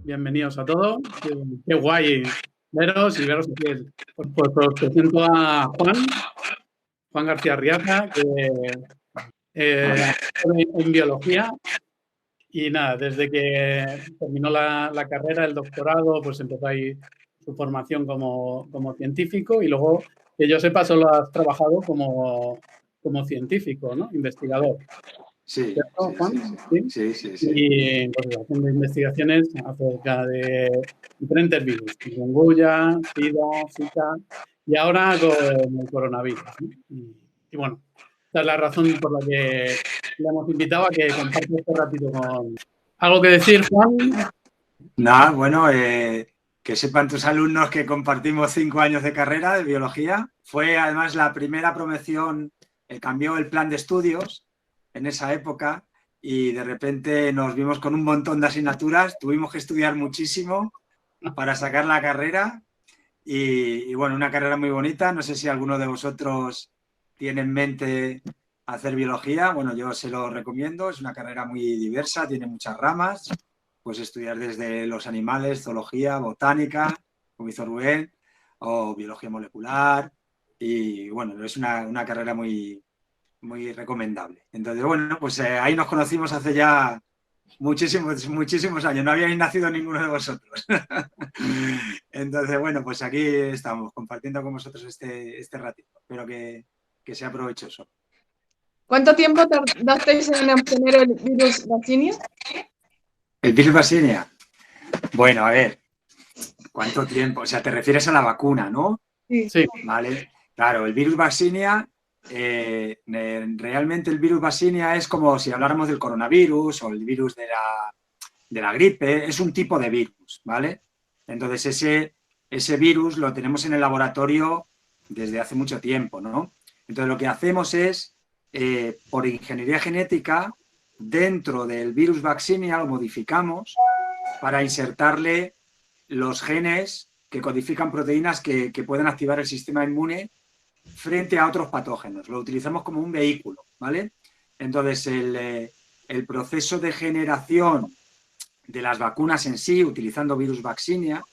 Bienvenidos a todos. Qué guay veros y veros aquí. Pues os presento a Juan García Riaza, que en biología. Y nada, desde que terminó la carrera, el doctorado, pues empezó ahí su formación como científico y luego, que yo sepa, solo has trabajado como científico, ¿no? Investigador. Sí, ¿Cierto, Juan? sí. Y pues, haciendo investigaciones acerca de diferentes virus, chikungunya, SIDA, Zika y ahora con el coronavirus, ¿no? Y bueno, esta es la razón por la que le hemos invitado a que comparte este ratito con... ¿Algo que decir, Juan? Nada, bueno, que sepan tus alumnos que compartimos 5 años de carrera de biología. Fue además la primera promoción, cambió el plan de estudios en esa época y de repente nos vimos con un montón de asignaturas. Tuvimos que estudiar muchísimo para sacar la carrera y bueno, una carrera muy bonita. No sé si alguno de vosotros tiene en mente hacer biología. Bueno, yo se lo recomiendo. Es una carrera muy diversa, tiene muchas ramas. Pues estudiar desde los animales, zoología, botánica, como hizo Rubén, o biología molecular. Y bueno, es una carrera muy, muy recomendable. Entonces, bueno, pues ahí nos conocimos hace ya muchísimos años. No habíais nacido ninguno de vosotros. Entonces, bueno, pues aquí estamos compartiendo con vosotros este ratito. Espero que sea provechoso. ¿Cuánto tiempo tardasteis en obtener el virus Vaccinia? ¿El virus Vaccinia? Bueno, a ver, ¿cuánto tiempo? O sea, te refieres a la vacuna, ¿no? Sí. Vale, claro, el virus Vaccinia, realmente el virus Vaccinia es como si habláramos del coronavirus o el virus de la gripe, es un tipo de virus, ¿vale? Entonces ese virus lo tenemos en el laboratorio desde hace mucho tiempo, ¿no? Entonces lo que hacemos es, por ingeniería genética, dentro del virus Vaccinia lo modificamos para insertarle los genes que codifican proteínas que pueden activar el sistema inmune frente a otros patógenos. Lo utilizamos como un vehículo, ¿vale? Entonces, el proceso de generación de las vacunas en sí, utilizando virus Vaccinia,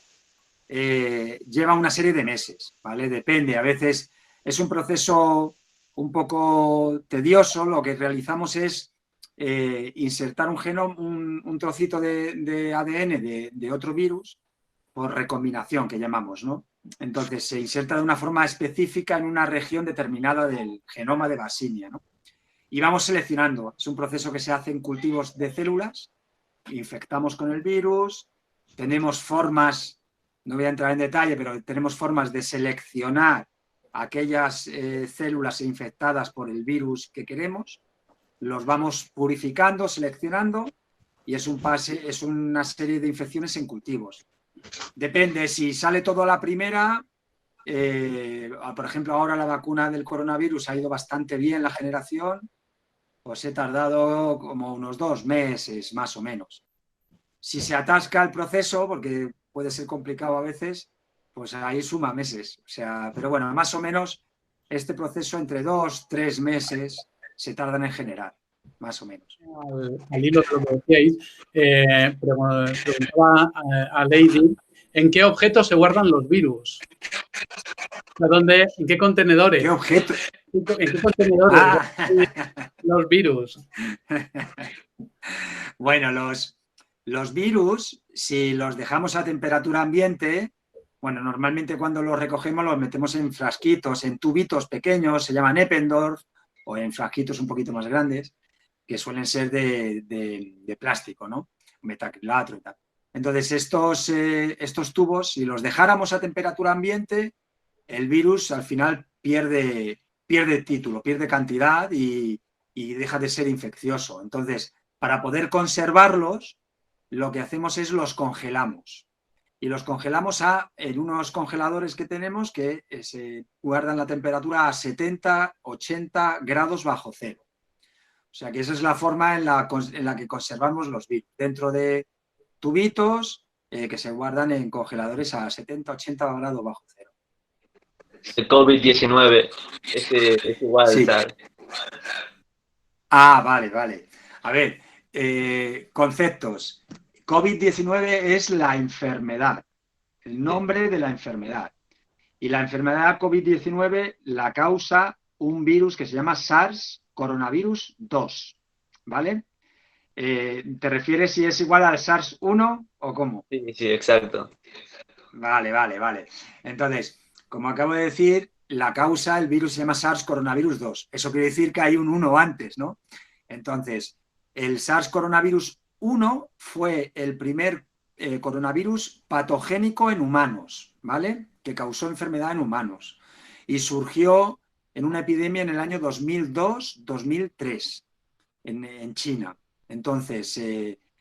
lleva una serie de meses, ¿vale? Depende, a veces es un proceso un poco tedioso. Lo que realizamos es insertar un trocito de ADN de otro virus por recombinación, que llamamos, ¿no? Entonces se inserta de una forma específica en una región determinada del genoma de Vaccinia, ¿no? Y vamos seleccionando. Es un proceso que se hace en cultivos de células, infectamos con el virus, tenemos formas, no voy a entrar en detalle, pero tenemos formas de seleccionar aquellas células infectadas por el virus que queremos, los vamos purificando, seleccionando, y es una serie de infecciones en cultivos. Depende, si sale todo a la primera, por ejemplo, ahora la vacuna del coronavirus ha ido bastante bien la generación, pues he tardado como unos 2 meses, más o menos. Si se atasca el proceso, porque puede ser complicado a veces, pues ahí suma meses. O sea, pero bueno, más o menos este proceso entre 2-3 meses se tardan en generar, más o menos. Al hilo de lo que decíais, preguntaba a Lady, ¿en qué objetos se guardan los virus? ¿En qué contenedores? ¿Qué objeto? ¿En qué contenedores los virus? Bueno, los virus, si los dejamos a temperatura ambiente, bueno, normalmente cuando los recogemos los metemos en frasquitos, en tubitos pequeños, se llaman Eppendorf, o en frasquitos un poquito más grandes, que suelen ser de plástico, ¿no? Metacrilato y tal. Entonces, estos tubos, si los dejáramos a temperatura ambiente, el virus al final pierde título, pierde cantidad y deja de ser infeccioso. Entonces, para poder conservarlos, lo que hacemos es los congelamos. Y los congelamos en unos congeladores que tenemos que se guardan la temperatura a 70-80 grados bajo cero. O sea que esa es la forma en la que conservamos los virus, dentro de tubitos que se guardan en congeladores a 70-80 grados bajo cero. El COVID-19 es igual, sí. ¿sabes? Ah, vale. A ver, conceptos. COVID-19 es la enfermedad, el nombre de la enfermedad. Y la enfermedad COVID-19 la causa un virus que se llama SARS coronavirus 2, ¿vale? ¿Te refieres si es igual al SARS-1 o cómo? Sí, sí, exacto. Vale. Entonces, como acabo de decir, la causa, el virus se llama SARS coronavirus 2. Eso quiere decir que hay un 1 antes, ¿no? Entonces, el SARS coronavirus 1 fue el primer coronavirus patogénico en humanos, ¿vale? Que causó enfermedad en humanos. Y surgió en una epidemia en el año 2002-2003 en China. Entonces,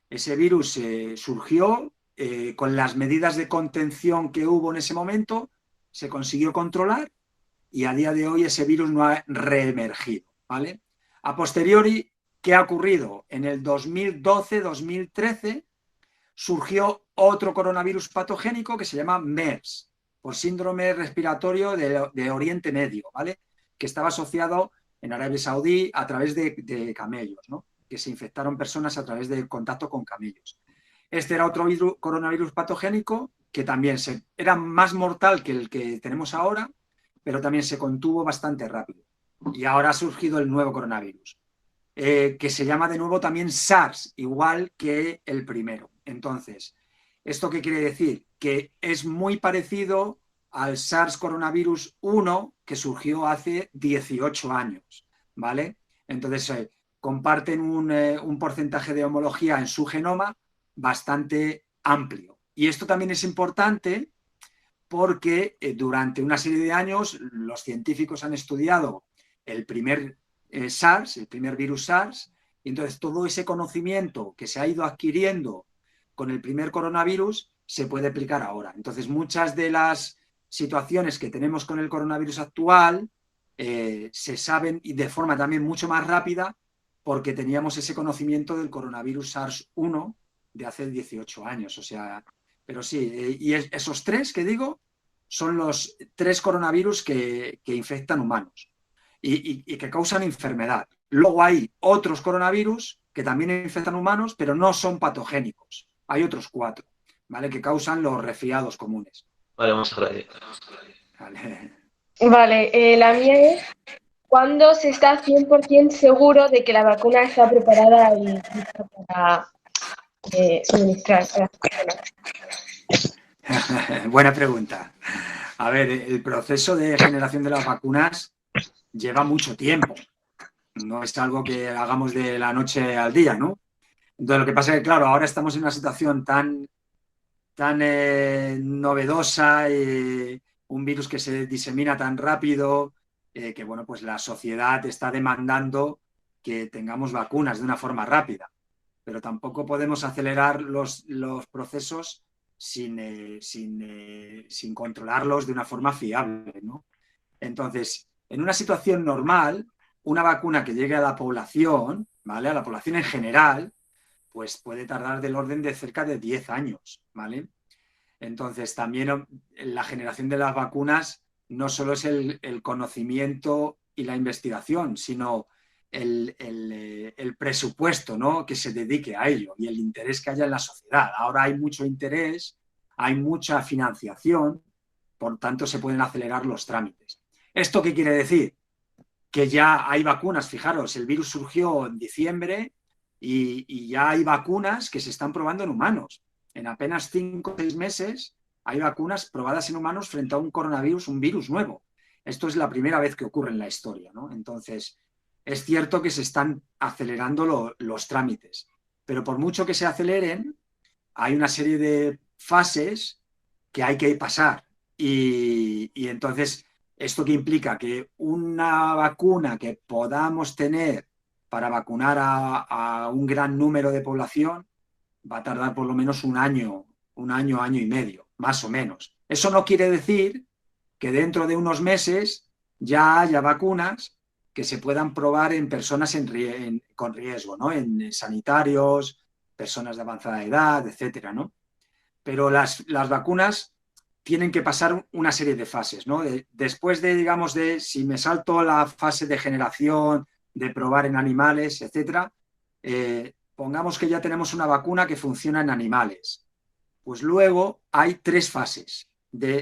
ese virus surgió con las medidas de contención que hubo en ese momento, se consiguió controlar y a día de hoy ese virus no ha reemergido, ¿vale? A posteriori, ¿qué ha ocurrido? En el 2012-2013 surgió otro coronavirus patogénico que se llama MERS, por síndrome respiratorio de Oriente Medio, ¿vale? Que estaba asociado en Arabia Saudí a través de camellos, ¿no? Que se infectaron personas a través del contacto con camellos. Este era otro coronavirus patogénico que también era más mortal que el que tenemos ahora, pero también se contuvo bastante rápido. Y ahora ha surgido el nuevo coronavirus, que se llama de nuevo también SARS, igual que el primero. Entonces, ¿esto qué quiere decir? Que es muy parecido al SARS coronavirus 1 que surgió hace 18 años, ¿vale? Entonces, comparten un porcentaje de homología en su genoma bastante amplio. Y esto también es importante porque durante una serie de años los científicos han estudiado el primer SARS, el primer virus SARS, y entonces todo ese conocimiento que se ha ido adquiriendo con el primer coronavirus se puede aplicar ahora. Entonces, muchas de las situaciones que tenemos con el coronavirus actual se saben y de forma también mucho más rápida porque teníamos ese conocimiento del coronavirus SARS-1 de hace 18 años. O sea, pero sí, y esos tres que digo son los 3 coronavirus que infectan humanos y que causan enfermedad. Luego hay otros coronavirus que también infectan humanos, pero no son patogénicos. Hay otros 4, ¿vale? Que causan los resfriados comunes. Vale, muchas gracias. Vale, la mía es, ¿cuándo se está 100% seguro de que la vacuna está preparada y lista para suministrar a las personas? Buena pregunta. A ver, el proceso de generación de las vacunas lleva mucho tiempo. No es algo que hagamos de la noche al día, ¿no? Entonces, lo que pasa es que, claro, ahora estamos en una situación tan novedosa, un virus que se disemina tan rápido, que, bueno, pues la sociedad está demandando que tengamos vacunas de una forma rápida. Pero tampoco podemos acelerar los procesos sin controlarlos de una forma fiable, ¿no? Entonces, en una situación normal, una vacuna que llegue a la población, ¿vale? A la población en general, pues puede tardar del orden de cerca de 10 años, ¿vale? Entonces, también la generación de las vacunas no solo es el conocimiento y la investigación, sino el presupuesto, ¿no? Que se dedique a ello y el interés que haya en la sociedad. Ahora hay mucho interés, hay mucha financiación, por tanto se pueden acelerar los trámites. ¿Esto qué quiere decir? Que ya hay vacunas, fijaros, el virus surgió en diciembre y ya hay vacunas que se están probando en humanos. En apenas 5 o 6 meses hay vacunas probadas en humanos frente a un coronavirus, un virus nuevo. Esto es la primera vez que ocurre en la historia, ¿no? Entonces, es cierto que se están acelerando los trámites, pero por mucho que se aceleren, hay una serie de fases que hay que pasar. Y entonces, ¿esto qué implica? Que una vacuna que podamos tener para vacunar a un gran número de población va a tardar por lo menos un año, año y medio, más o menos. Eso no quiere decir que dentro de unos meses ya haya vacunas que se puedan probar en personas con riesgo, ¿no? En sanitarios, personas de avanzada edad, etcétera, ¿no? Pero las vacunas tienen que pasar una serie de fases, ¿no? Después de, digamos, si me salto la fase de generación, de probar en animales, etcétera, pongamos que ya tenemos una vacuna que funciona en animales. Pues luego hay 3 fases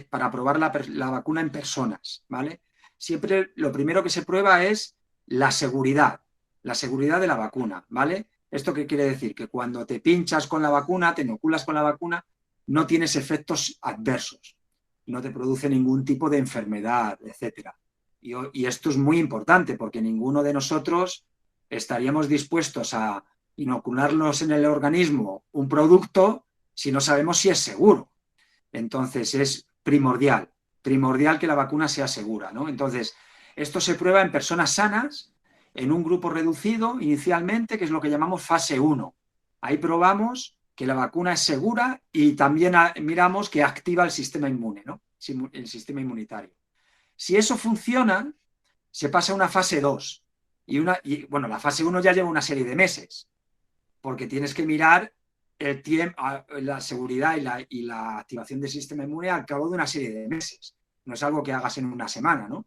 para probar la vacuna en personas, ¿vale? Siempre lo primero que se prueba es la seguridad de la vacuna, ¿vale? ¿Esto qué quiere decir? Que cuando te pinchas con la vacuna, te inoculas con la vacuna, no tienes efectos adversos, no te produce ningún tipo de enfermedad, etcétera. Y esto es muy importante porque ninguno de nosotros estaríamos dispuestos a inocularnos en el organismo un producto si no sabemos si es seguro. Entonces es primordial que la vacuna sea segura, ¿no? Entonces, esto se prueba en personas sanas, en un grupo reducido inicialmente, que es lo que llamamos fase 1. Ahí probamos que la vacuna es segura y también miramos que activa el sistema inmune, ¿no? El sistema inmunitario. Si eso funciona, se pasa a una fase 2. Bueno, la fase 1 ya lleva una serie de meses, porque tienes que mirar el tiempo, la seguridad y la activación del sistema inmune al cabo de una serie de meses. No es algo que hagas en una semana, ¿no?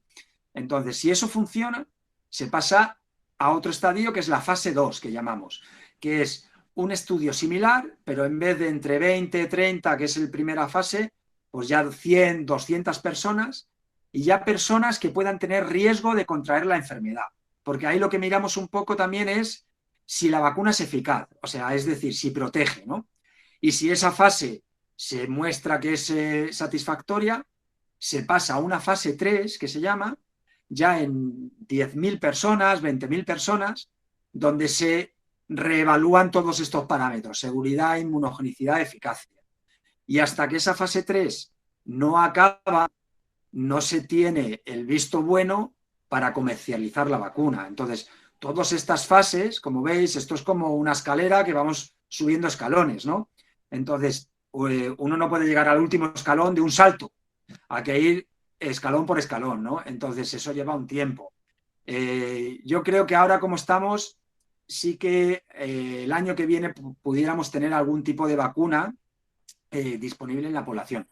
Entonces, si eso funciona, se pasa a otro estadio que es la fase 2, que llamamos, que es un estudio similar, pero en vez de entre 20, 30, que es la primera fase, pues ya 100, 200 personas, y ya personas que puedan tener riesgo de contraer la enfermedad. Porque ahí lo que miramos un poco también es si la vacuna es eficaz, o sea, es decir, si protege, ¿no? Y si esa fase se muestra que es satisfactoria, se pasa a una fase 3, que se llama, ya en 10.000 personas, 20.000 personas, donde se reevalúan todos estos parámetros, seguridad, inmunogenicidad, eficacia. Y hasta que esa fase 3 no acaba, no se tiene el visto bueno para comercializar la vacuna. Entonces, todas estas fases, como veis, esto es como una escalera que vamos subiendo escalones, ¿no? Entonces, uno no puede llegar al último escalón de un salto, hay que ir escalón por escalón, ¿no? Entonces, eso lleva un tiempo. Yo creo que ahora, como estamos, sí que el año que viene pudiéramos tener algún tipo de vacuna disponible en la población.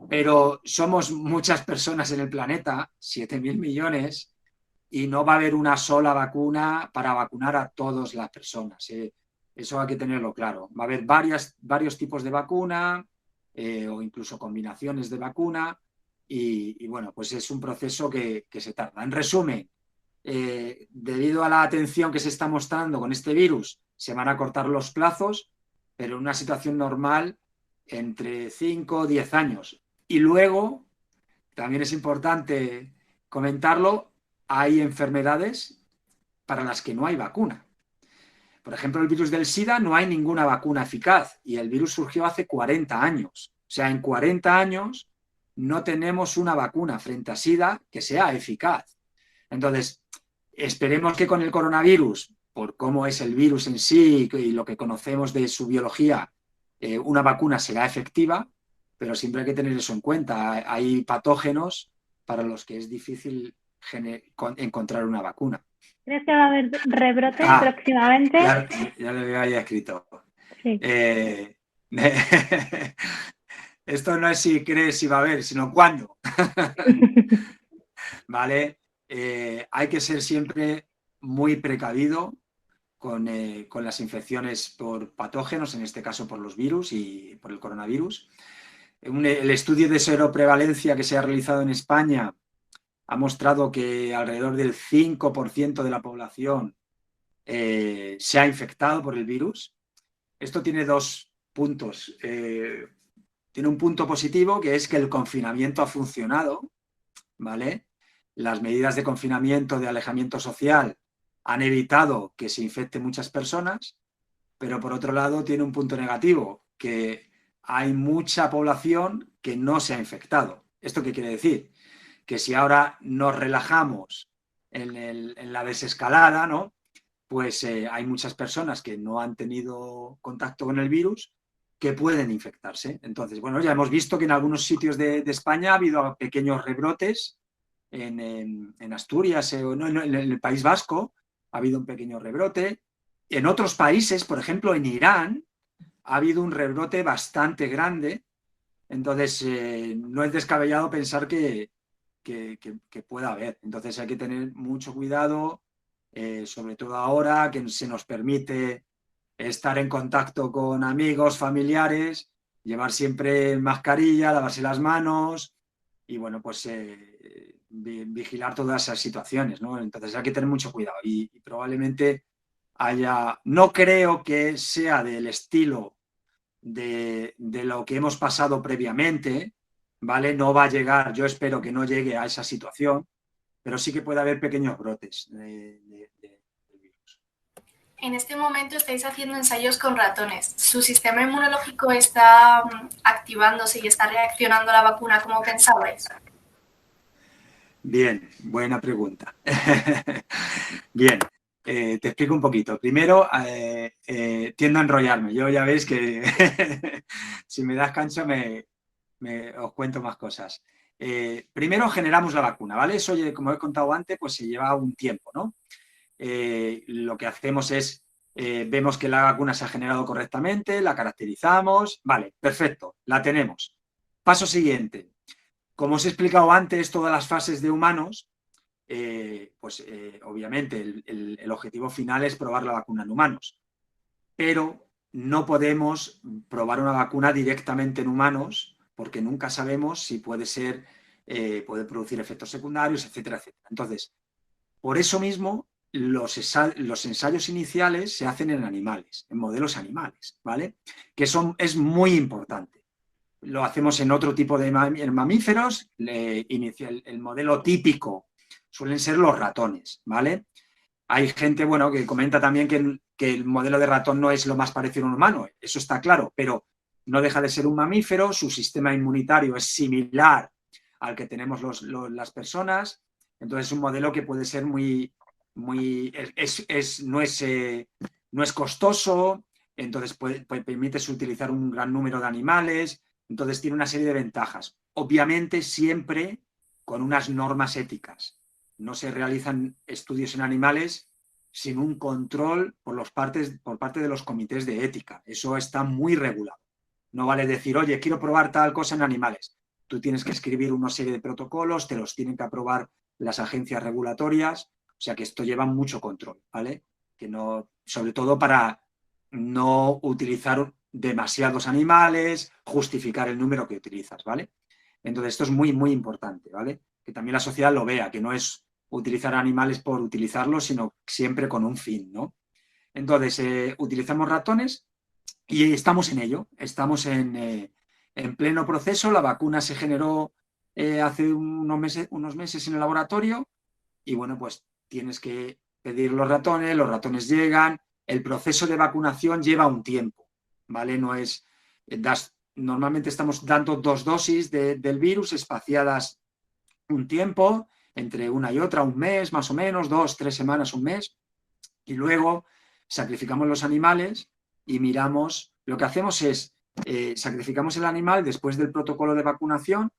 Pero somos muchas personas en el planeta, 7.000 millones, y no va a haber una sola vacuna para vacunar a todas las personas. Eso hay que tenerlo claro. Va a haber varios tipos de vacuna o incluso combinaciones de vacuna y bueno, pues es un proceso que se tarda. En resumen, debido a la atención que se está mostrando con este virus, se van a cortar los plazos, pero en una situación normal entre 5 o 10 años. Y luego, también es importante comentarlo, hay enfermedades para las que no hay vacuna. Por ejemplo, el virus del SIDA no hay ninguna vacuna eficaz y el virus surgió hace 40 años. O sea, en 40 años no tenemos una vacuna frente a SIDA que sea eficaz. Entonces, esperemos que con el coronavirus, por cómo es el virus en sí y lo que conocemos de su biología, una vacuna será efectiva, pero siempre hay que tener eso en cuenta. Hay patógenos para los que es difícil encontrar una vacuna. ¿Crees que va a haber rebrotes próximamente? Ya lo había escrito. Sí. Esto no es si crees si va a haber, sino cuándo. ¿Vale? Hay que ser siempre muy precavido con las infecciones por patógenos, en este caso por los virus y por el coronavirus. El estudio de seroprevalencia que se ha realizado en España ha mostrado que alrededor del 5% de la población se ha infectado por el virus. Esto tiene 2 puntos. Tiene un punto positivo, que es que el confinamiento ha funcionado, ¿vale? Las medidas de confinamiento, de alejamiento social, han evitado que se infecten muchas personas, pero por otro lado tiene un punto negativo, que hay mucha población que no se ha infectado. ¿Esto qué quiere decir? Que si ahora nos relajamos en la desescalada, ¿no? Pues hay muchas personas que no han tenido contacto con el virus que pueden infectarse. Entonces, bueno, ya hemos visto que en algunos sitios de España ha habido pequeños rebrotes, en Asturias, en el País Vasco ha habido un pequeño rebrote. En otros países, por ejemplo, en Irán, ha habido un rebrote bastante grande. Entonces, no es descabellado pensar que pueda haber. Entonces hay que tener mucho cuidado, sobre todo ahora que se nos permite estar en contacto con amigos, familiares, llevar siempre mascarilla, lavarse las manos y, bueno, pues vigilar todas esas situaciones, ¿no? Entonces hay que tener mucho cuidado y probablemente no creo que sea del estilo de lo que hemos pasado previamente, ¿vale? No va a llegar, yo espero que no llegue a esa situación, pero sí que puede haber pequeños brotes del virus. En este momento estáis haciendo ensayos con ratones. ¿Su sistema inmunológico está activándose y está reaccionando a la vacuna como pensabais? Bien, buena pregunta. Bien, te explico un poquito. Primero, tiendo a enrollarme. Yo ya veis que si me das cancha os cuento más cosas. Primero generamos la vacuna, ¿vale? Eso, como he contado antes, pues se lleva un tiempo, ¿no? Lo que hacemos es, vemos que la vacuna se ha generado correctamente, la caracterizamos, vale, perfecto, la tenemos. Paso siguiente. Como os he explicado antes, todas las fases de humanos, obviamente el objetivo final es probar la vacuna en humanos, pero no podemos probar una vacuna directamente en humanos porque nunca sabemos si puede producir efectos secundarios, etcétera, etcétera. Entonces, por eso mismo, los ensayos iniciales se hacen en animales, en modelos animales, ¿vale? Que es muy importante. Lo hacemos en otro tipo de mamíferos. El modelo típico suelen ser los ratones, ¿vale? Hay gente, bueno, que comenta también que el modelo de ratón no es lo más parecido a un humano, eso está claro, pero no deja de ser un mamífero, su sistema inmunitario es similar al que tenemos las personas, entonces es un modelo que puede ser no es costoso, entonces permite utilizar un gran número de animales, entonces tiene una serie de ventajas. Obviamente siempre con unas normas éticas. No se realizan estudios en animales sin un control por parte de los comités de ética. Eso está muy regulado. No vale decir, oye, quiero probar tal cosa en animales. Tú tienes que escribir una serie de protocolos, te los tienen que aprobar las agencias regulatorias, o sea que esto lleva mucho control, ¿vale? Sobre todo para no utilizar demasiados animales, justificar el número que utilizas, ¿vale? Entonces esto es muy, muy importante, ¿vale? Que también la sociedad lo vea, que no es utilizar animales por utilizarlos, sino siempre con un fin, ¿no? Entonces, utilizamos ratones y estamos en ello, estamos en pleno proceso. La vacuna se generó hace unos meses en el laboratorio y, bueno, pues tienes que pedir los ratones llegan, el proceso de vacunación lleva un tiempo, ¿vale? No es, normalmente estamos dando 2 dosis del virus espaciadas un tiempo, entre una y otra, un mes más o menos, 2, 3 semanas, un mes, y luego sacrificamos los animales y miramos, lo que hacemos es, sacrificamos el animal después del protocolo de vacunación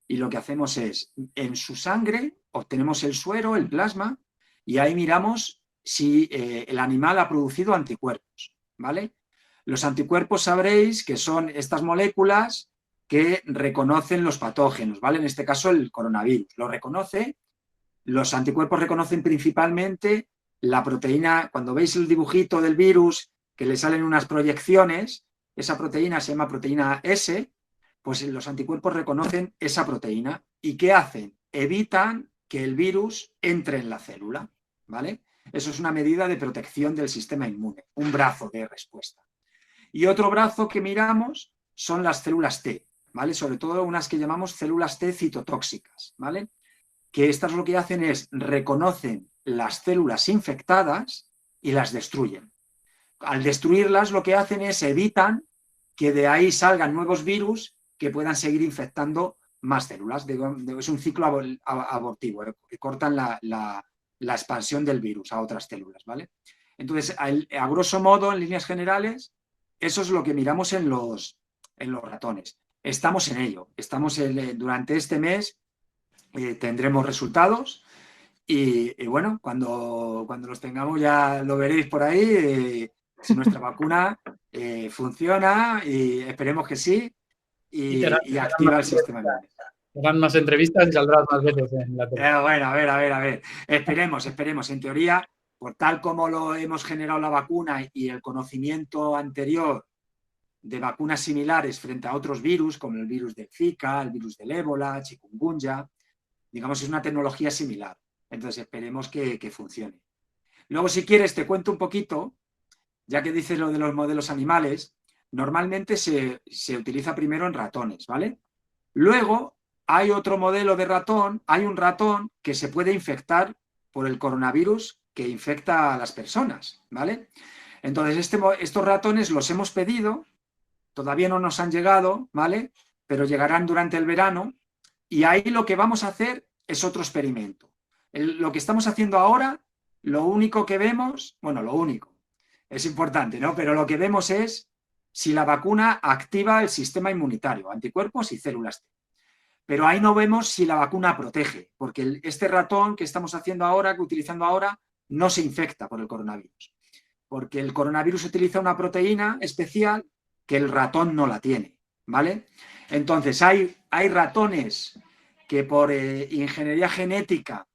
y lo que hacemos es, en su sangre obtenemos el suero, el plasma, y ahí miramos si el animal ha producido anticuerpos, ¿vale? Los anticuerpos sabréis que son estas moléculas que reconocen los patógenos, ¿vale? En este caso el coronavirus lo reconoce. Los anticuerpos reconocen principalmente la proteína. Cuando veis el dibujito del virus que le salen unas proyecciones, esa proteína se llama proteína S, pues los anticuerpos reconocen esa proteína. ¿Y qué hacen? Evitan que el virus entre en la célula, ¿vale? Eso es una medida de protección del sistema inmune, un brazo de respuesta. Y otro brazo que miramos son las células T, ¿vale? Sobre todo unas que llamamos células T citotóxicas, ¿vale? Que estas lo que hacen es reconocen las células infectadas y las destruyen. Al destruirlas lo que hacen es evitan que de ahí salgan nuevos virus que puedan seguir infectando más células. Es un ciclo abortivo, que cortan la expansión del virus a otras células, ¿vale? Entonces, a grosso modo, en líneas generales, eso es lo que miramos en los ratones. Estamos en ello. Durante este mes tendremos resultados y bueno, cuando los tengamos ya lo veréis por ahí, si nuestra vacuna funciona y esperemos que sí y activa el sistema inmune. Hagan más entrevistas y saldrás más veces en la tele. Bueno, a ver. Esperemos. En teoría, por tal como lo hemos generado la vacuna y el conocimiento anterior de vacunas similares frente a otros virus, como el virus del Zika, el virus del ébola, chikungunya, digamos, es una tecnología similar. Entonces, esperemos que funcione. Luego, si quieres, te cuento un poquito, ya que dices lo de los modelos animales, normalmente se utiliza primero en ratones, ¿vale? Luego, hay otro modelo de ratón, hay un ratón que se puede infectar por el coronavirus que infecta a las personas, ¿vale? Entonces, estos ratones los hemos pedido, todavía no nos han llegado, ¿vale? Pero llegarán durante el verano y ahí lo que vamos a hacer es otro experimento. Lo que estamos haciendo ahora, lo único que vemos, bueno, lo único, es importante, ¿no? Pero lo que vemos es si la vacuna activa el sistema inmunitario, anticuerpos y células T. Pero ahí no vemos si la vacuna protege, porque este ratón que estamos haciendo ahora, que utilizando ahora, no se infecta por el coronavirus. Porque el coronavirus utiliza una proteína especial que el ratón no la tiene, ¿vale? Entonces, hay ratones que por ingeniería genética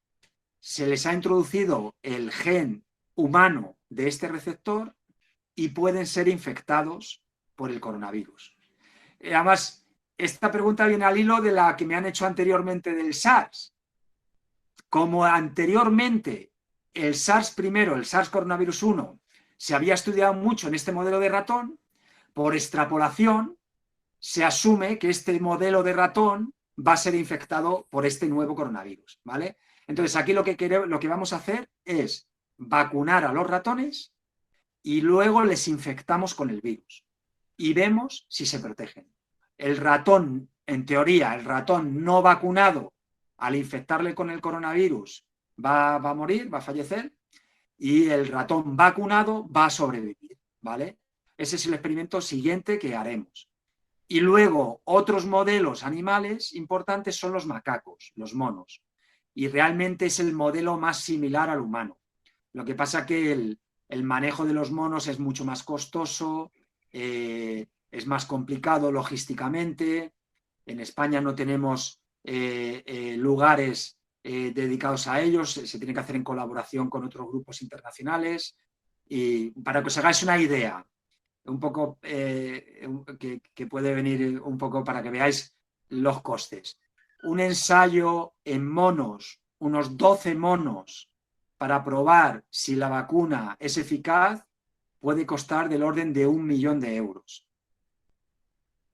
se les ha introducido el gen humano de este receptor y pueden ser infectados por el coronavirus. Además, esta pregunta viene al hilo de la que me han hecho anteriormente del SARS. Como anteriormente el SARS primero, el SARS coronavirus 1, se había estudiado mucho en este modelo de ratón, por extrapolación se asume que este modelo de ratón va a ser infectado por este nuevo coronavirus, ¿vale? Entonces, aquí lo que vamos a hacer es vacunar a los ratones y luego les infectamos con el virus y vemos si se protegen. El ratón, en teoría, el ratón no vacunado, al infectarle con el coronavirus, va a morir, va a fallecer, y el ratón vacunado va a sobrevivir, ¿vale? Ese es el experimento siguiente que haremos. Y luego, otros modelos animales importantes son los macacos, los monos. Y realmente es el modelo más similar al humano. Lo que pasa que el manejo de los monos es mucho más costoso, es más complicado logísticamente. En España no tenemos lugares dedicados a ellos, se tiene que hacer en colaboración con otros grupos internacionales. Y para que os hagáis una idea, un poco que puede venir un poco para que veáis los costes. Un ensayo en monos, unos 12 monos, para probar si la vacuna es eficaz, puede costar del orden de 1 millón de euros.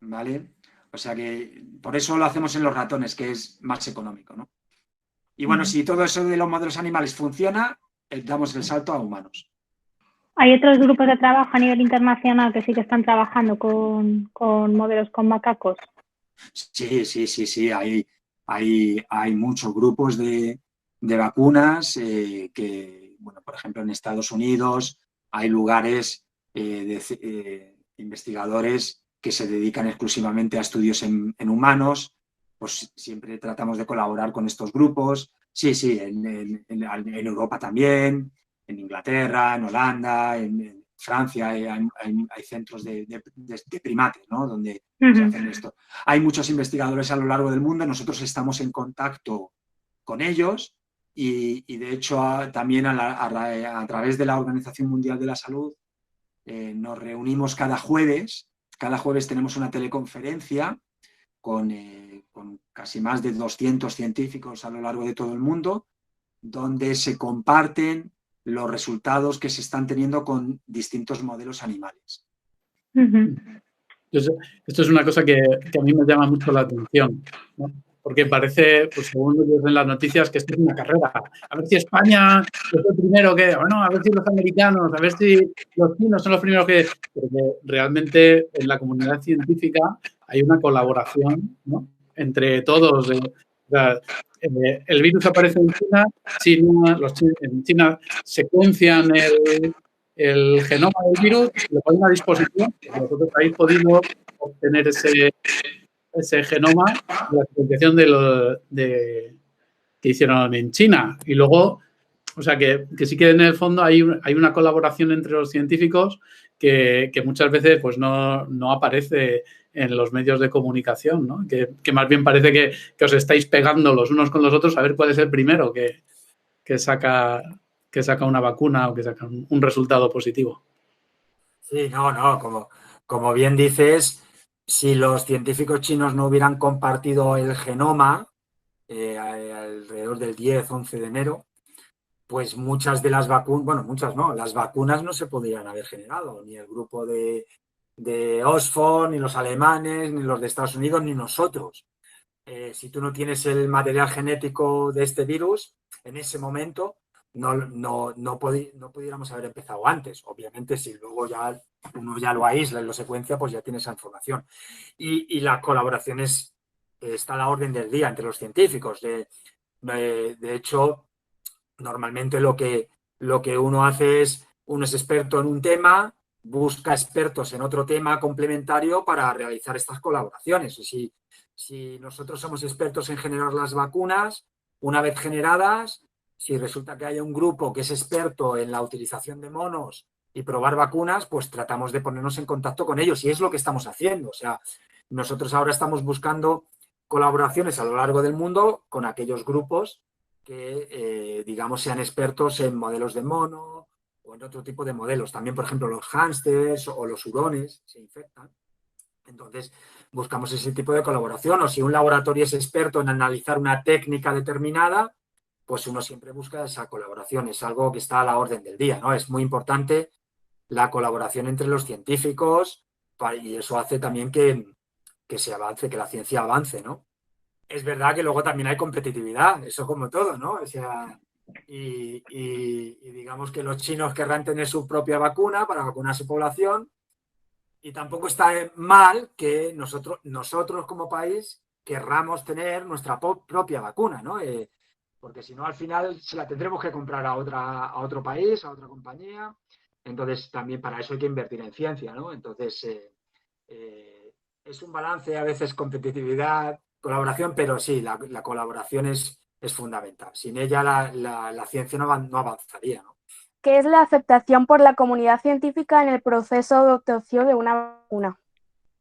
¿Vale? O sea que por eso lo hacemos en los ratones, que es más económico, ¿no? Y bueno, si todo eso de los modelos animales funciona, damos el salto a humanos. ¿Hay otros grupos de trabajo a nivel internacional que sí que están trabajando con modelos con macacos? Sí. Hay muchos grupos de vacunas que, bueno, por ejemplo, en Estados Unidos hay lugares de investigadores que se dedican exclusivamente a estudios en humanos. Pues siempre tratamos de colaborar con estos grupos. Sí, en Europa también, en Inglaterra, en Holanda, en Francia hay centros de primates, ¿no? Donde se hacen esto. Hay muchos investigadores a lo largo del mundo, nosotros estamos en contacto con ellos y de hecho también a través de la Organización Mundial de la Salud nos reunimos cada jueves. Cada jueves tenemos una teleconferencia con casi más de 200 científicos a lo largo de todo el mundo, donde se comparten los resultados que se están teniendo con distintos modelos animales. Esto es una cosa que a mí me llama mucho la atención, ¿no? Porque parece, pues según lo que ven las noticias, que esto es una carrera. A ver si España es el primero que... Bueno, a ver si los americanos, a ver si los chinos son los primeros que... Porque realmente en la comunidad científica hay una colaboración, ¿no? Entre todos. El virus aparece en China, en China secuencian el genoma del virus, lo ponen a disposición. Vosotros habéis podido obtener ese genoma de la secuenciación que hicieron en China. Y luego, o sea, que sí que en el fondo hay una colaboración entre los científicos que muchas veces pues no aparece en los medios de comunicación, ¿no? Que más bien parece que os estáis pegando los unos con los otros a ver cuál es el primero que saca que saca una vacuna o que saca un resultado positivo. Sí, como bien dices, si los científicos chinos no hubieran compartido el genoma alrededor del 10-11 de enero, pues muchas de las vacunas, bueno, muchas no, las vacunas no se podrían haber generado, ni el grupo de Oxford, ni los alemanes, ni los de Estados Unidos, ni nosotros. Si tú no tienes el material genético de este virus, en ese momento no pudiéramos haber empezado antes. Obviamente, si luego ya uno ya lo aísla y lo secuencia, pues ya tiene esa información. Y las colaboraciones está a la orden del día entre los científicos. De hecho, normalmente lo que uno hace es, uno es experto en un tema, busca expertos en otro tema complementario para realizar estas colaboraciones. Y si nosotros somos expertos en generar las vacunas, una vez generadas, si resulta que hay un grupo que es experto en la utilización de monos y probar vacunas, pues tratamos de ponernos en contacto con ellos y es lo que estamos haciendo. O sea, nosotros ahora estamos buscando colaboraciones a lo largo del mundo con aquellos grupos que, digamos, sean expertos en modelos de mono o en otro tipo de modelos. También, por ejemplo, los hámsters o los hurones se infectan. Entonces, buscamos ese tipo de colaboración. O si un laboratorio es experto en analizar una técnica determinada, pues uno siempre busca esa colaboración. Es algo que está a la orden del día, ¿no? Es muy importante la colaboración entre los científicos y eso hace también que se avance, que la ciencia avance, ¿no? Es verdad que luego también hay competitividad, eso como todo, ¿no? O sea, y digamos que los chinos querrán tener su propia vacuna para vacunar su población y tampoco está mal que nosotros como país querramos tener nuestra propia vacuna, ¿no? Porque si no, al final se la tendremos que comprar a otro país, a otra compañía. Entonces, también para eso hay que invertir en ciencia, ¿no? Entonces, es un balance, a veces competitividad, colaboración, pero sí, la colaboración es fundamental. Sin ella la ciencia no avanzaría, ¿no? ¿Qué es la aceptación por la comunidad científica en el proceso de obtención de una vacuna?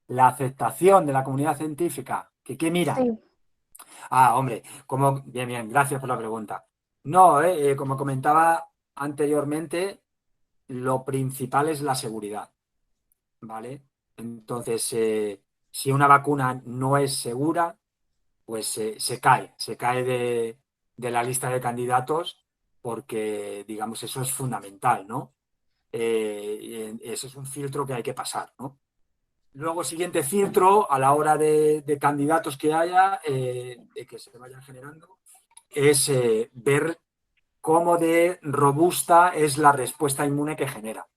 La aceptación de la comunidad científica, ¿qué mira? Sí. Ah, hombre, bien, gracias por la pregunta. No, como comentaba anteriormente, lo principal es la seguridad, ¿vale? Entonces, si una vacuna no es segura, pues se cae de la lista de candidatos porque, digamos, eso es fundamental, ¿no? Ese es un filtro que hay que pasar, ¿no? Luego, siguiente filtro, a la hora de candidatos que haya, que se vayan generando, es ver cómo de robusta es la respuesta inmune que genera.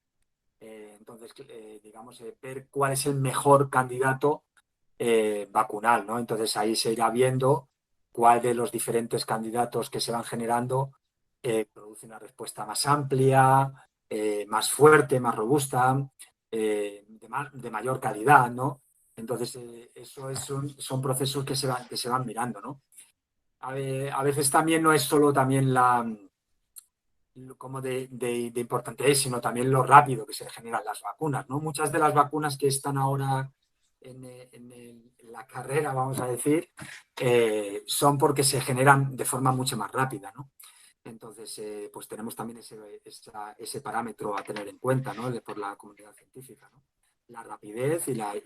Entonces, digamos, ver cuál es el mejor candidato vacunal, ¿no? Entonces ahí se irá viendo cuál de los diferentes candidatos que se van generando produce una respuesta más amplia, más fuerte, más robusta, de mayor calidad, ¿no? Entonces eso son procesos que se van mirando, ¿no? A veces también no es solo también como de importante es, sino también lo rápido que se generan las vacunas, ¿no? Muchas de las vacunas que están ahora en la carrera, vamos a decir, son porque se generan de forma mucho más rápida, ¿no? Entonces, pues tenemos también ese parámetro a tener en cuenta, ¿no? Por la comunidad científica, ¿no? La rapidez y la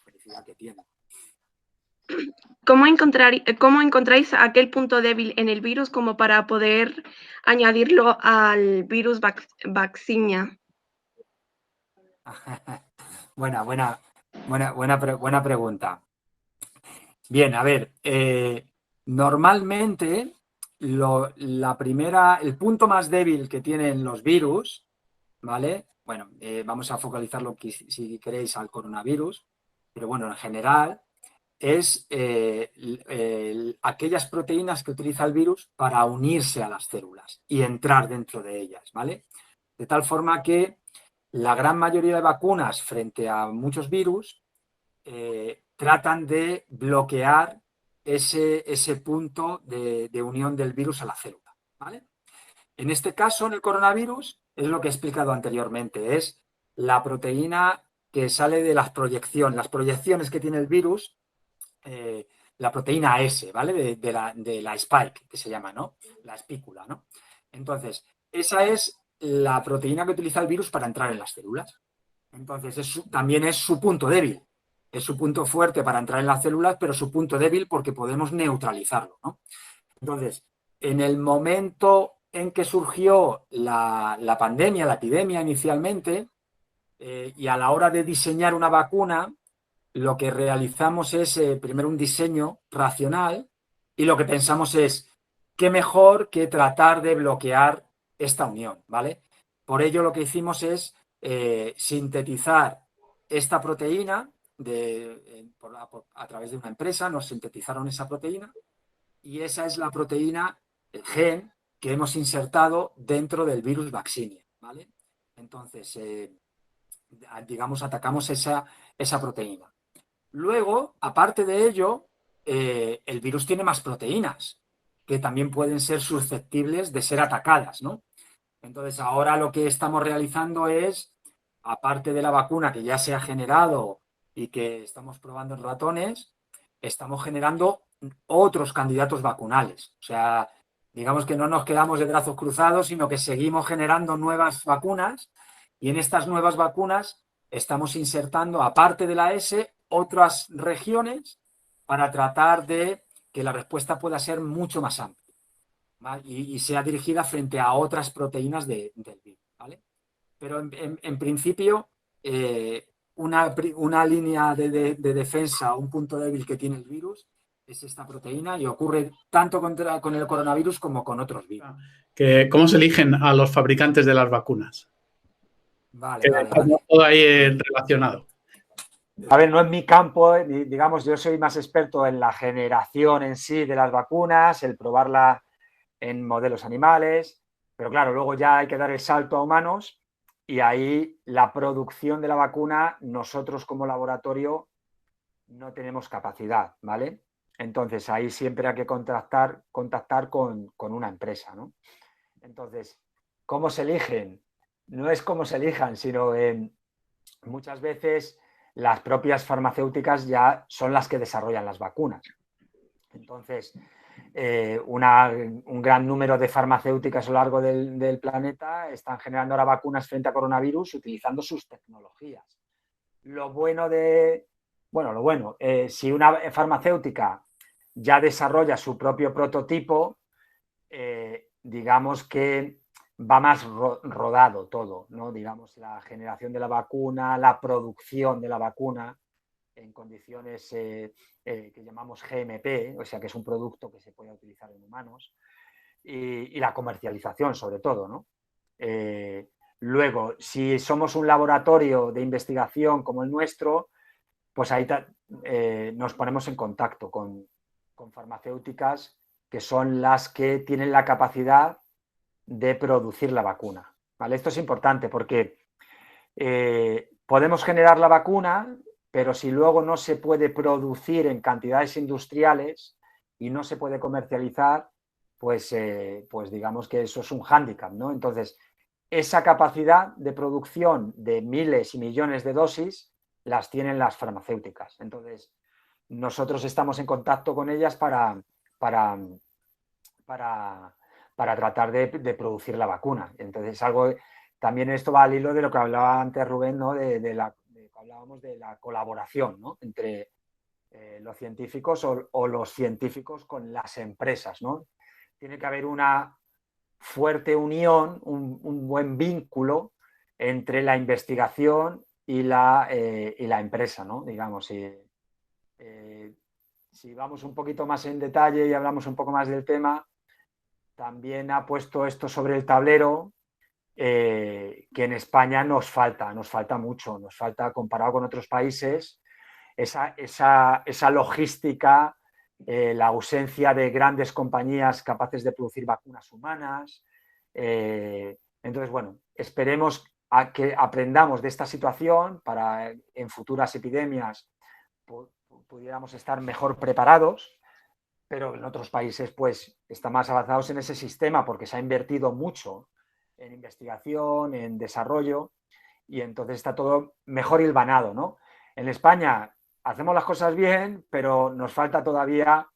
felicidad que tiene. ¿Cómo encontráis aquel punto débil en el virus como para poder añadirlo al virus vaccinia? Buena pregunta. Bien, a ver, normalmente el punto más débil que tienen los virus, ¿vale? Bueno, vamos a focalizarlo si queréis al coronavirus, pero bueno, en general es aquellas proteínas que utiliza el virus para unirse a las células y entrar dentro de ellas, ¿vale? De tal forma que la gran mayoría de vacunas frente a muchos virus tratan de bloquear ese punto de unión del virus a la célula, ¿vale? En este caso, en el coronavirus, es lo que he explicado anteriormente, es la proteína que sale de las proyecciones que tiene el virus, la proteína S, ¿vale? De la spike, que se llama, ¿no? La espícula, ¿no? Entonces, esa es la proteína que utiliza el virus para entrar en las células. Entonces, también es su punto débil. Es su punto fuerte para entrar en las células, pero su punto débil porque podemos neutralizarlo, ¿no? Entonces, en el momento en que surgió la pandemia, la epidemia inicialmente, y a la hora de diseñar una vacuna, lo que realizamos es primero un diseño racional y lo que pensamos es qué mejor que tratar de bloquear esta unión, ¿vale? Por ello lo que hicimos es sintetizar esta proteína a través de una empresa, nos sintetizaron esa proteína y esa es la proteína, el gen, que hemos insertado dentro del virus Vaccinia, ¿vale? Entonces, digamos, atacamos esa proteína. Luego, aparte de ello, el virus tiene más proteínas que también pueden ser susceptibles de ser atacadas, ¿no? Entonces, ahora lo que estamos realizando es, aparte de la vacuna que ya se ha generado y que estamos probando en ratones, estamos generando otros candidatos vacunales. O sea, digamos que no nos quedamos de brazos cruzados, sino que seguimos generando nuevas vacunas y en estas nuevas vacunas estamos insertando, aparte de la S, otras regiones para tratar de que la respuesta pueda ser mucho más amplia, ¿vale? Y sea dirigida frente a otras proteínas del virus, ¿vale? Pero en principio, una línea de defensa, un punto débil que tiene el virus es esta proteína y ocurre tanto con el coronavirus como con otros virus. ¿Cómo se eligen a los fabricantes de las vacunas? Vale. Todo ahí relacionado. A ver, no es mi campo, digamos, yo soy más experto en la generación en sí de las vacunas, el probarla en modelos animales, pero claro, luego ya hay que dar el salto a humanos y ahí la producción de la vacuna, nosotros como laboratorio no tenemos capacidad, ¿vale? Entonces ahí siempre hay que contactar con una empresa, ¿no? Entonces, ¿cómo se eligen? No es cómo se elijan, sino muchas veces las propias farmacéuticas ya son las que desarrollan las vacunas. Entonces, un gran número de farmacéuticas a lo largo del planeta están generando ahora vacunas frente a coronavirus utilizando sus tecnologías. Si una farmacéutica ya desarrolla su propio prototipo, digamos que va más rodado todo, ¿no? Digamos, la generación de la vacuna, la producción de la vacuna en condiciones que llamamos GMP, o sea que es un producto que se puede utilizar en humanos, y la comercialización sobre todo, ¿no? Luego, si somos un laboratorio de investigación como el nuestro, pues ahí nos ponemos en contacto con farmacéuticas que son las que tienen la capacidad de producir la vacuna, ¿vale? Esto es importante porque podemos generar la vacuna, pero si luego no se puede producir en cantidades industriales y no se puede comercializar, pues digamos que eso es un hándicap, ¿no? Entonces, esa capacidad de producción de miles y millones de dosis las tienen las farmacéuticas. Entonces, nosotros estamos en contacto con ellas para tratar de producir la vacuna. Entonces, también esto va al hilo de lo que hablaba antes Rubén, ¿no? Hablábamos de la colaboración, ¿no? Entre los científicos o los científicos con las empresas, ¿no? Tiene que haber una fuerte unión, un buen vínculo entre la investigación y la empresa, ¿no? Digamos, si vamos un poquito más en detalle y hablamos un poco más del tema, también ha puesto esto sobre el tablero, que en España nos falta mucho, nos falta comparado con otros países, esa logística, la ausencia de grandes compañías capaces de producir vacunas humanas. Entonces, bueno, esperemos a que aprendamos de esta situación para en futuras epidemias pudiéramos estar mejor preparados, pero en otros países pues están más avanzados en ese sistema porque se ha invertido mucho en investigación, en desarrollo y entonces está todo mejor hilvanado, ¿no? En España hacemos las cosas bien, pero nos falta todavía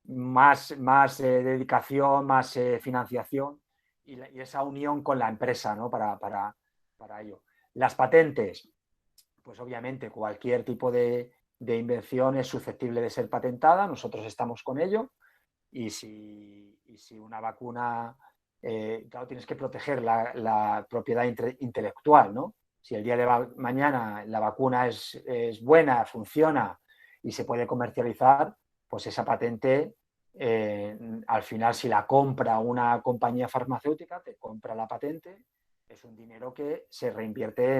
más dedicación, más financiación y esa unión con la empresa, ¿no? para ello. Las patentes, pues obviamente cualquier tipo de invención es susceptible de ser patentada, nosotros estamos con ello, y si una vacuna, claro, tienes que proteger la propiedad intelectual, ¿no? Si el día de mañana la vacuna es buena, funciona y se puede comercializar, pues esa patente, al final, si la compra una compañía farmacéutica, te compra la patente, es un dinero que se reinvierte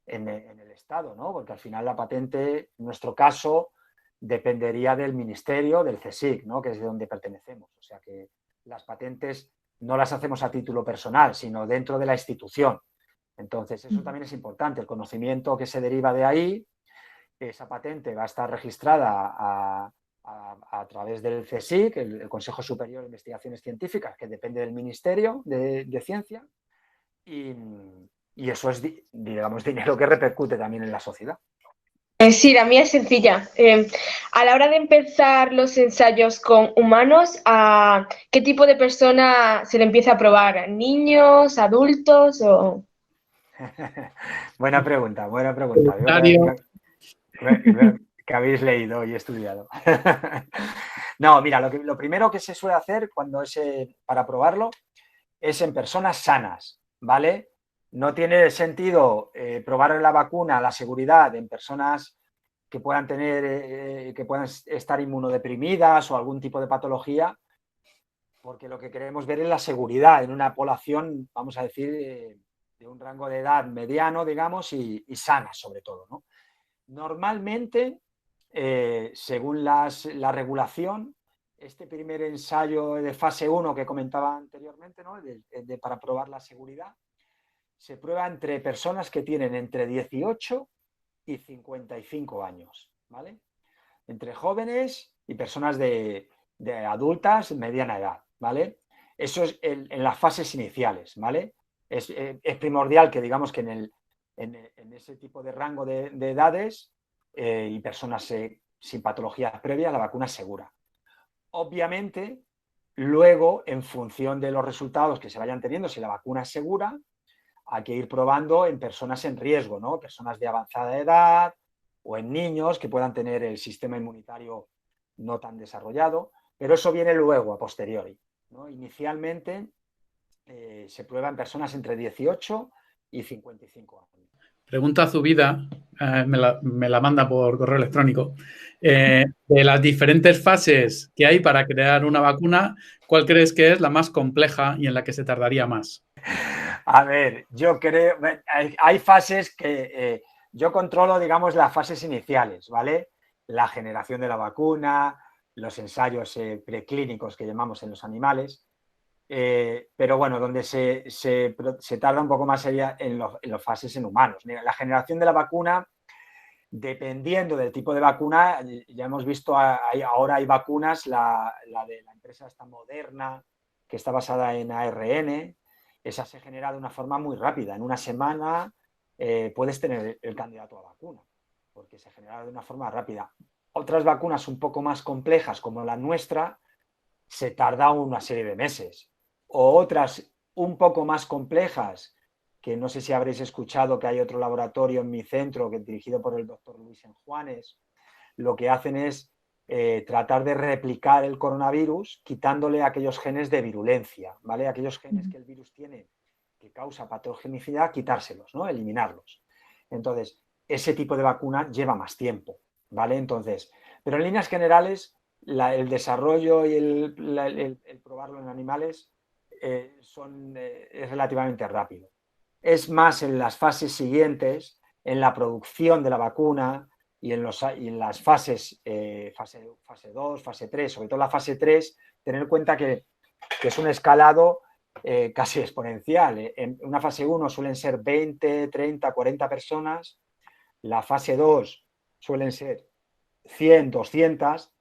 en el Estado, ¿no? Porque al final la patente, en nuestro caso, dependería del ministerio, del CSIC, ¿no? Que es de donde pertenecemos. O sea que las patentes no las hacemos a título personal, sino dentro de la institución. Entonces, eso también es importante, el conocimiento que se deriva de ahí. Esa patente va a estar registrada a través del CSIC, el Consejo Superior de Investigaciones Científicas, que depende del Ministerio de Ciencia, y eso es, digamos, dinero que repercute también en la sociedad. Sí, la mía es sencilla. A la hora de empezar los ensayos con humanos, ¿a qué tipo de persona se le empieza a probar? ¿Niños, adultos o...? Buena pregunta, buena pregunta. Que habéis leído y estudiado. No, mira, lo primero que se suele hacer cuando para probarlo es en personas sanas, ¿vale? No tiene sentido probar la vacuna, la seguridad en personas que puedan que puedan estar inmunodeprimidas o algún tipo de patología, porque lo que queremos ver es la seguridad en una población, vamos a decir, de un rango de edad mediano, digamos, y sana sobre todo, ¿no? Normalmente, según la regulación, este primer ensayo de fase 1 que comentaba anteriormente, ¿no? Para probar la seguridad, se prueba entre personas que tienen entre 18 y 55 años, ¿vale? Entre jóvenes y personas de adultas, mediana edad, ¿vale? Eso es en las fases iniciales, ¿vale? Es primordial que digamos que en ese tipo de rango de edades y personas sin patologías previas, la vacuna es segura. Obviamente, luego, en función de los resultados que se vayan teniendo, si la vacuna es segura, hay que ir probando en personas en riesgo, ¿no? Personas de avanzada edad o en niños que puedan tener el sistema inmunitario no tan desarrollado, pero eso viene luego, a posteriori, ¿no? Inicialmente se prueba en personas entre 18 y 55 años. Pregunta Zubida, me la manda por correo electrónico. De las diferentes fases que hay para crear una vacuna, ¿cuál crees que es la más compleja y en la que se tardaría más? A ver, yo creo, hay fases que yo controlo, digamos, las fases iniciales, ¿vale? La generación de la vacuna, los ensayos preclínicos que llamamos en los animales, pero bueno, donde se tarda un poco más sería en las fases en humanos. La generación de la vacuna, dependiendo del tipo de vacuna, ya hemos visto, ahora hay vacunas, la de la empresa esta Moderna, que está basada en ARN, esa se genera de una forma muy rápida. En una semana puedes tener el candidato a vacuna, porque se genera de una forma rápida. Otras vacunas un poco más complejas, como la nuestra, se tarda una serie de meses. O otras un poco más complejas, que no sé si habréis escuchado que hay otro laboratorio en mi centro, que es dirigido por el doctor Luis Enjuanes, lo que hacen es tratar de replicar el coronavirus quitándole aquellos genes de virulencia, ¿vale? Aquellos genes que el virus tiene que causa patogenicidad, quitárselos, ¿no? Eliminarlos. Entonces, ese tipo de vacuna lleva más tiempo, ¿vale? Entonces, pero en líneas generales, el desarrollo y el probarlo en animales es relativamente rápido. Es más en las fases siguientes, en la producción de la vacuna, y en las fases, fase 2, fase 3, sobre todo la fase 3, tener en cuenta que es un escalado casi exponencial. En una fase 1 suelen ser 20, 30, 40 personas, la fase 2 suelen ser 100, 200,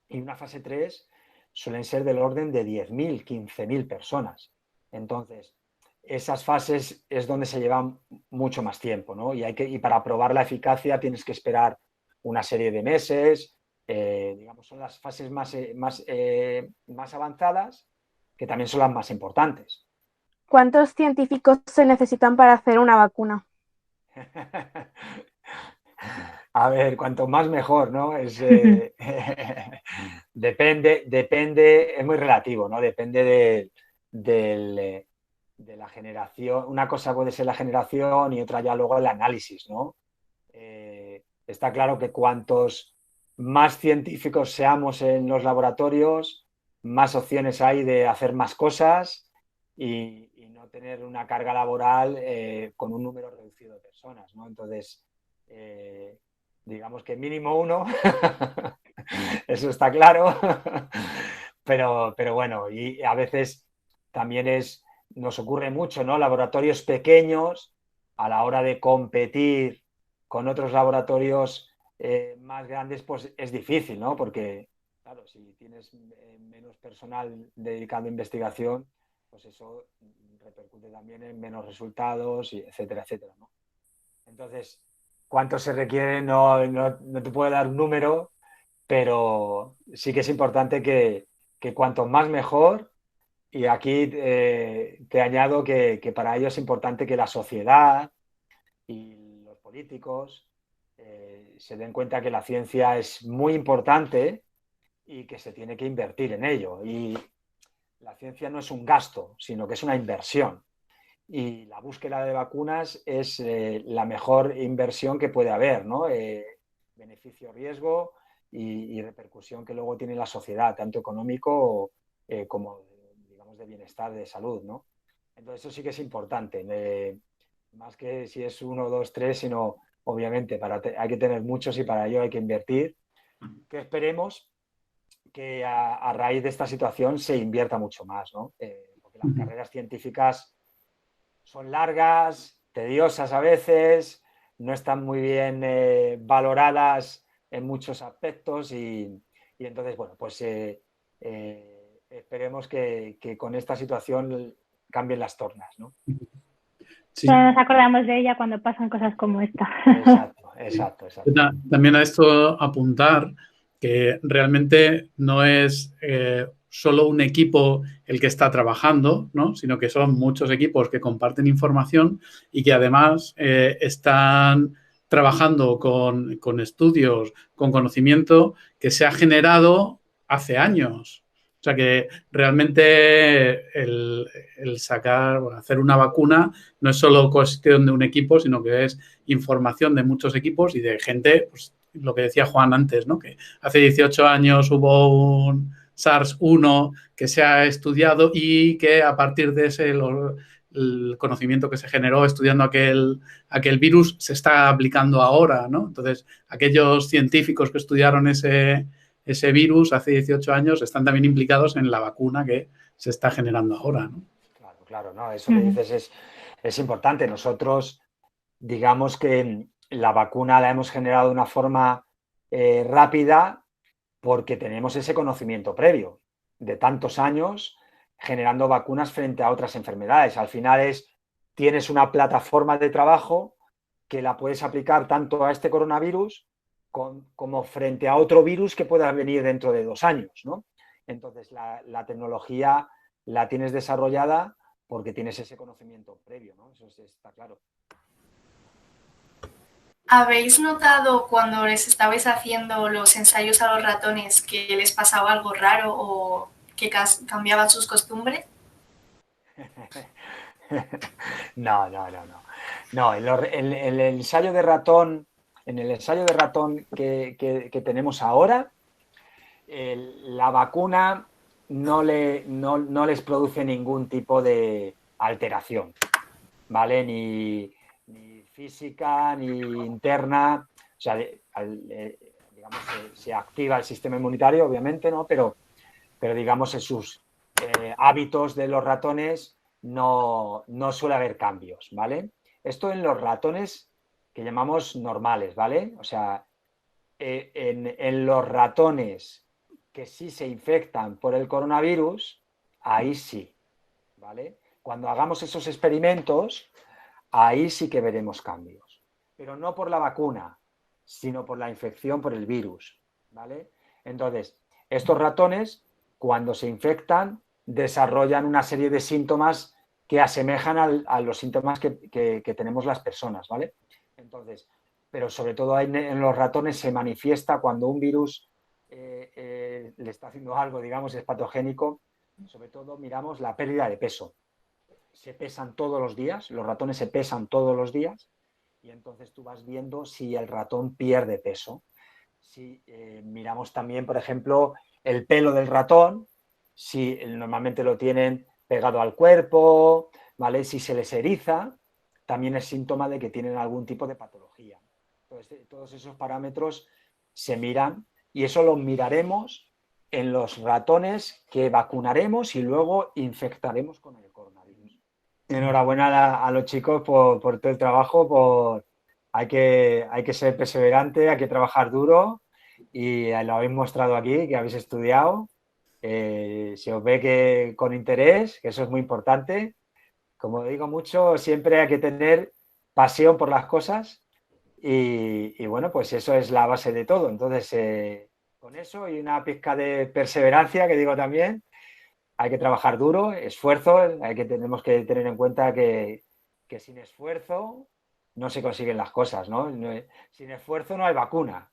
y una fase 3 suelen ser del orden de 10.000, 15.000 personas. Entonces, esas fases es donde se lleva mucho más tiempo, ¿no? Y para probar la eficacia tienes que esperar una serie de meses, digamos, son las fases más avanzadas, que también son las más importantes. ¿Cuántos científicos se necesitan para hacer una vacuna? A ver, cuanto más mejor, ¿no? Depende, es muy relativo, ¿no? Depende de la generación. Una cosa puede ser la generación y otra ya luego el análisis, ¿no? Está claro que cuantos más científicos seamos en los laboratorios, más opciones hay de hacer más cosas y no tener una carga laboral con un número reducido de personas, ¿no? Entonces, digamos que mínimo uno, eso está claro, pero bueno, y a veces también nos ocurre mucho, ¿no? Laboratorios pequeños a la hora de competir con otros laboratorios más grandes, pues es difícil, ¿no? Porque, claro, si tienes menos personal dedicado a investigación, pues eso repercute también en menos resultados, y etcétera, etcétera, ¿no? Entonces, ¿cuánto se requiere? No te puedo dar un número, pero sí que es importante que cuanto más mejor. Y aquí te añado que para ello es importante que la sociedad y los políticos se den cuenta que la ciencia es muy importante y que se tiene que invertir en ello. Y la ciencia no es un gasto, sino que es una inversión. Y la búsqueda de vacunas es la mejor inversión que puede haber, ¿no? Beneficio-riesgo y repercusión que luego tiene la sociedad, tanto económico como, digamos, de bienestar, de salud, ¿no? Entonces eso sí que es importante, más que si es 1, 2, 3, sino obviamente hay que tener muchos y para ello hay que invertir, que esperemos que a raíz de esta situación se invierta mucho más, ¿no? Porque las carreras científicas son largas, tediosas a veces, no están muy bien valoradas en muchos aspectos y entonces, bueno, pues esperemos que con esta situación cambien las tornas, ¿no? Sí. Solo nos acordamos de ella cuando pasan cosas como esta. Exacto. También a esto apuntar que realmente no es solo un equipo el que está trabajando, ¿no? Sino que son muchos equipos que comparten información y que además están trabajando con estudios, con conocimiento que se ha generado hace años. O sea que realmente el sacar, bueno, hacer una vacuna no es solo cuestión de un equipo, sino que es información de muchos equipos y de gente, pues lo que decía Juan antes, ¿no? Que hace 18 años hubo un SARS-1 que se ha estudiado y que a partir de ese el conocimiento que se generó estudiando aquel virus se está aplicando ahora, ¿no? Entonces, aquellos científicos que estudiaron ese virus hace 18 años están también implicados en la vacuna que se está generando ahora, ¿no? Claro, ¿no? Eso que dices es importante. Nosotros, digamos que la vacuna la hemos generado de una forma rápida porque tenemos ese conocimiento previo de tantos años generando vacunas frente a otras enfermedades. Al final tienes una plataforma de trabajo que la puedes aplicar tanto a este coronavirus como frente a otro virus que pueda venir dentro de 2 años, ¿no? Entonces, la tecnología la tienes desarrollada porque tienes ese conocimiento previo, ¿no? Eso está claro. ¿Habéis notado cuando les estabais haciendo los ensayos a los ratones que les pasaba algo raro o que cambiaban sus costumbres? No. En el ensayo de ratón, que tenemos ahora, la vacuna no les produce ningún tipo de alteración, ¿vale? Ni física, ni interna. O sea, digamos, se activa el sistema inmunitario, obviamente, ¿no? Pero digamos, en sus hábitos de los ratones no suele haber cambios, ¿vale? Esto en los ratones que llamamos normales, ¿vale? O sea, en los ratones que sí se infectan por el coronavirus, ahí sí, ¿vale? Cuando hagamos esos experimentos, ahí sí que veremos cambios. Pero no por la vacuna, sino por la infección por el virus, ¿vale? Entonces, estos ratones, cuando se infectan, desarrollan una serie de síntomas que asemejan a los síntomas que tenemos las personas, ¿vale? Entonces, pero sobre todo en los ratones se manifiesta cuando un virus le está haciendo algo, digamos, es patogénico. Sobre todo miramos la pérdida de peso. Se pesan todos los días, los ratones se pesan todos los días y entonces tú vas viendo si el ratón pierde peso. Si miramos también, por ejemplo, el pelo del ratón, si normalmente lo tienen pegado al cuerpo, ¿vale? Si se les eriza, también es síntoma de que tienen algún tipo de patología. Entonces, todos esos parámetros se miran y eso lo miraremos en los ratones que vacunaremos y luego infectaremos con el coronavirus. Enhorabuena a los chicos por todo el trabajo, hay que ser perseverante, hay que trabajar duro y lo habéis mostrado aquí, que habéis estudiado. Se os ve que con interés, que eso es muy importante. Como digo mucho, siempre hay que tener pasión por las cosas y bueno, pues eso es la base de todo. Entonces, con eso y una pizca de perseverancia, que digo también, hay que trabajar duro, esfuerzo, tenemos que tener en cuenta que sin esfuerzo no se consiguen las cosas, ¿no? Sin esfuerzo no hay vacuna,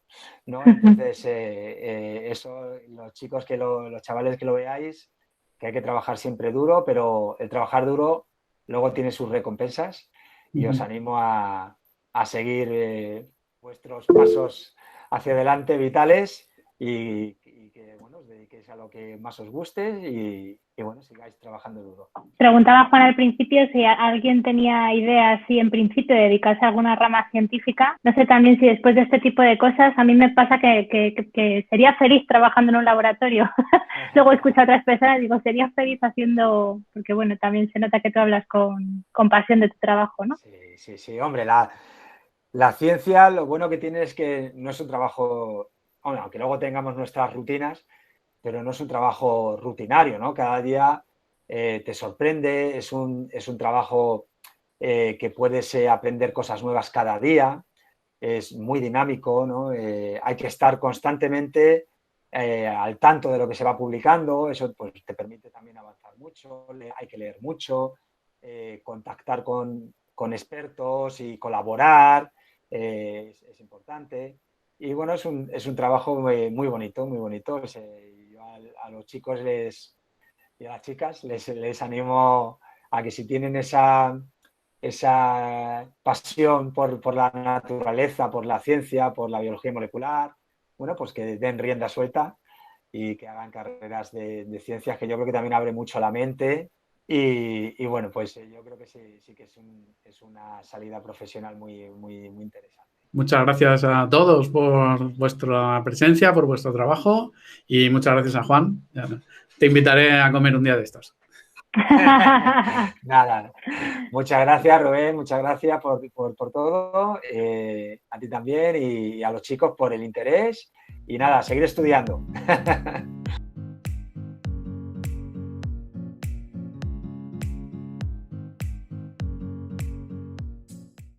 ¿no? Entonces, eso, los chicos, los chavales que lo veáis, que hay que trabajar siempre duro, pero el trabajar duro luego tiene sus recompensas y os animo a seguir vuestros pasos hacia adelante vitales y que, bueno, os dediquéis a lo que más os guste y bueno, sigáis trabajando duro. Preguntaba Juan al principio si alguien tenía idea así en principio de dedicarse a alguna rama científica. No sé también si después de este tipo de cosas, a mí me pasa que sería feliz trabajando en un laboratorio. Luego escucho a otras personas y digo, sería feliz haciendo, porque bueno, también se nota que tú hablas con pasión de tu trabajo, ¿no? Sí, hombre, la ciencia, lo bueno que tiene es que no es un trabajo, bueno, aunque luego tengamos nuestras rutinas, pero no es un trabajo rutinario, ¿no? Cada día te sorprende, es un trabajo que puedes aprender cosas nuevas cada día, es muy dinámico, ¿no? Hay que estar constantemente al tanto de lo que se va publicando, eso pues, te permite también avanzar mucho, hay que leer mucho, contactar con expertos y colaborar, es importante. Y bueno, es un trabajo muy bonito, muy bonito. Yo a los chicos y a las chicas les animo a que si tienen esa pasión por la naturaleza, por la ciencia, por la biología molecular, bueno, pues que den rienda suelta y que hagan carreras de ciencias, que yo creo que también abre mucho la mente. Y bueno, pues yo creo que sí que es una salida profesional muy, muy, muy interesante. Muchas gracias a todos por vuestra presencia, por vuestro trabajo y muchas gracias a Juan. Te invitaré a comer un día de estos. Nada, muchas gracias Rubén, muchas gracias por todo, a ti también y a los chicos por el interés y nada, seguir estudiando.